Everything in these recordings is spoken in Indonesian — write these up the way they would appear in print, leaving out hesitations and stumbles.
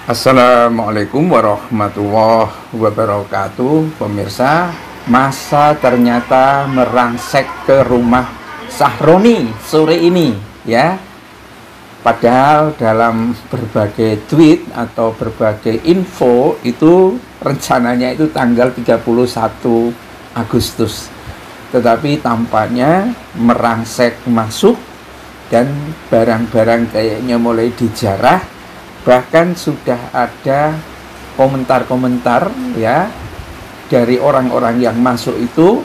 Assalamualaikum warahmatullahi wabarakatuh. Pemirsa, masa ternyata merangsek ke rumah Sahroni sore ini ya. Padahal dalam berbagai tweet atau berbagai info itu rencananya itu tanggal 31 Agustus. Tetapi tampaknya merangsek masuk dan barang-barang kayaknya mulai dijarah. Bahkan sudah ada komentar-komentar ya dari orang-orang yang masuk itu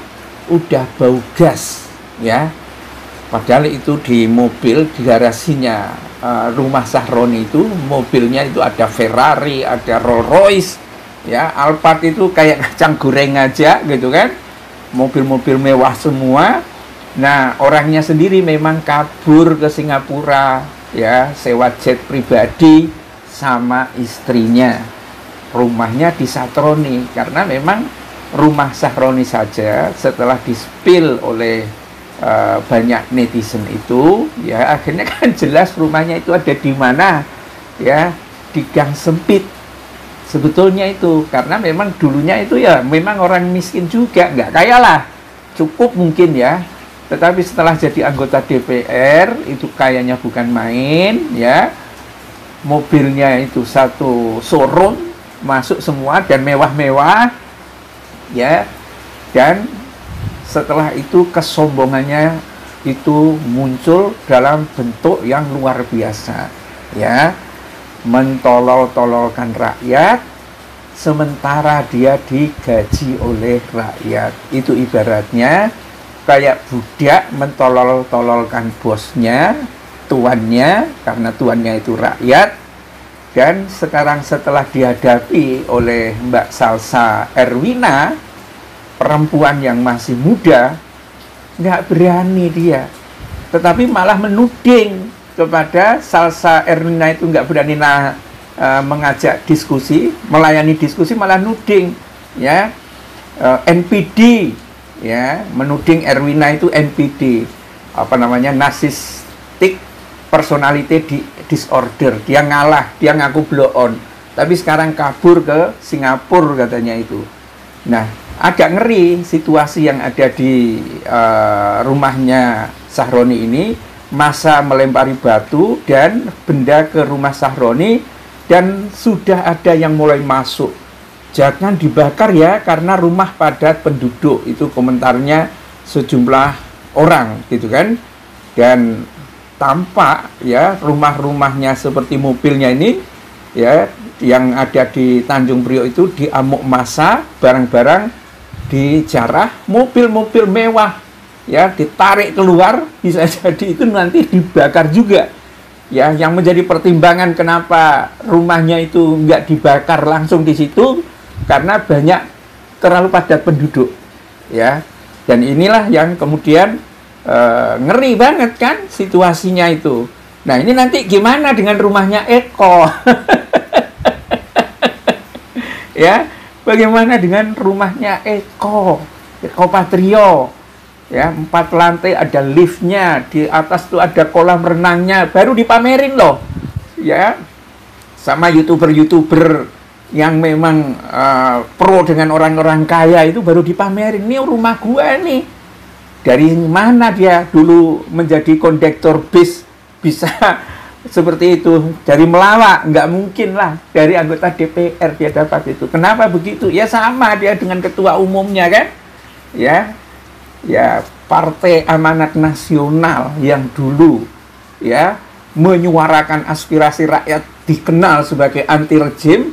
udah bau gas ya. Padahal itu di mobil di garasinya rumah Sahroni itu mobilnya itu ada Ferrari, ada Rolls Royce ya, Alphard itu kayak kacang goreng aja gitu kan. Mobil-mobil mewah semua. Nah, orangnya sendiri memang kabur ke Singapura ya, sewa jet pribadi sama istrinya. Rumahnya di Sahroni karena memang rumah Sahroni saja setelah di-spill oleh banyak netizen itu ya, akhirnya kan jelas rumahnya itu ada di mana ya, di gang sempit sebetulnya itu, karena memang dulunya itu ya memang orang miskin juga, nggak kaya lah, cukup mungkin ya, tetapi setelah jadi anggota DPR itu kayaknya bukan main ya. Mobilnya itu satu showroom, masuk semua dan mewah-mewah ya. Dan setelah itu kesombongannya itu muncul dalam bentuk yang luar biasa ya, mentolol-tololkan rakyat sementara dia digaji oleh rakyat. Itu ibaratnya kayak budak mentolol-tololkan bosnya, tuannya, karena tuannya itu rakyat. Dan sekarang setelah dihadapi oleh Mbak Salsa Erwina, perempuan yang masih muda, nggak berani dia, tetapi malah menuding kepada Salsa Erwina itu nggak berani mengajak diskusi, melayani diskusi, malah nuding ya, NPD ya, menuding Erwina itu NPD, apa namanya, narcissistic personality disorder. Dia ngalah, dia ngaku blow on, tapi sekarang kabur ke Singapura katanya itu. Nah, agak ngeri situasi yang ada di rumahnya Sahroni ini. Masa melempari batu dan benda ke rumah Sahroni, dan sudah ada yang mulai masuk. Jangan dibakar ya, karena rumah padat penduduk, itu komentarnya sejumlah orang gitu kan. Dan tampak ya rumah-rumahnya seperti mobilnya ini ya, yang ada di Tanjung Priok itu diamuk massa, barang-barang dijarah, mobil-mobil mewah ya ditarik keluar, bisa jadi itu nanti dibakar juga ya. Yang menjadi pertimbangan kenapa rumahnya itu nggak dibakar langsung di situ, karena banyak, terlalu padat penduduk ya. Dan inilah yang kemudian ngeri banget kan situasinya itu. Nah, ini nanti gimana dengan rumahnya Eko? Ya, bagaimana dengan rumahnya Eko Patrio? Ya, 4 lantai, ada liftnya, di atas tuh ada kolam renangnya, baru dipamerin loh. Ya, sama youtuber-youtuber yang memang pro dengan orang-orang kaya itu baru dipamerin. Ini rumah gua nih. Dari mana dia dulu menjadi kondektor bis bisa seperti itu? Dari melawak? Nggak mungkin lah. Dari anggota DPR dia dapat itu. Kenapa begitu? Ya sama dia dengan ketua umumnya kan? Ya Partai Amanat Nasional yang dulu ya menyuarakan aspirasi rakyat, dikenal sebagai anti rejim,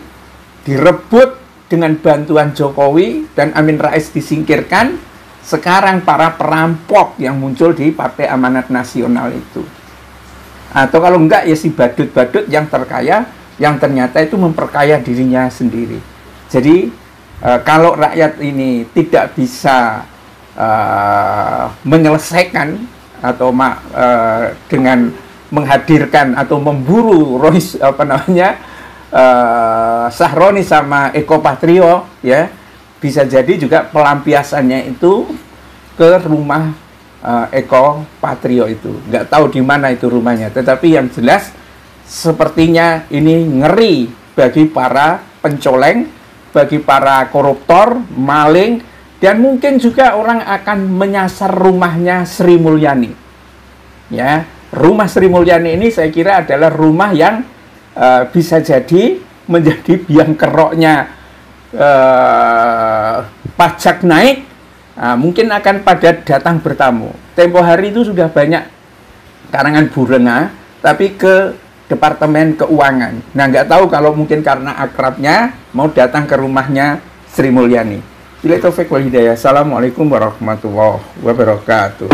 direbut dengan bantuan Jokowi dan Amin Rais disingkirkan. Sekarang para perampok yang muncul di Partai Amanat Nasional itu. Atau kalau enggak ya si badut-badut yang terkaya, yang ternyata itu memperkaya dirinya sendiri. Jadi kalau rakyat ini tidak bisa menyelesaikan atau dengan menghadirkan atau memburu Sahroni sama Eko Patrio ya, bisa jadi juga pelampiasannya itu ke rumah Eko Patrio itu. Nggak tahu di mana itu rumahnya, tetapi yang jelas sepertinya ini ngeri bagi para pencoleng, bagi para koruptor, maling, dan mungkin juga orang akan menyasar rumahnya Sri Mulyani. Ya, rumah Sri Mulyani ini saya kira adalah rumah yang bisa jadi menjadi biang keroknya pajak naik. Mungkin akan pada datang bertamu. Tempo hari itu sudah banyak karangan Burengah, tapi ke Departemen Keuangan. Nah, nggak tahu kalau mungkin karena akrabnya mau datang ke rumahnya Sri Mulyani. Bila taufik wal hidayah. Assalamualaikum warahmatullahi wabarakatuh.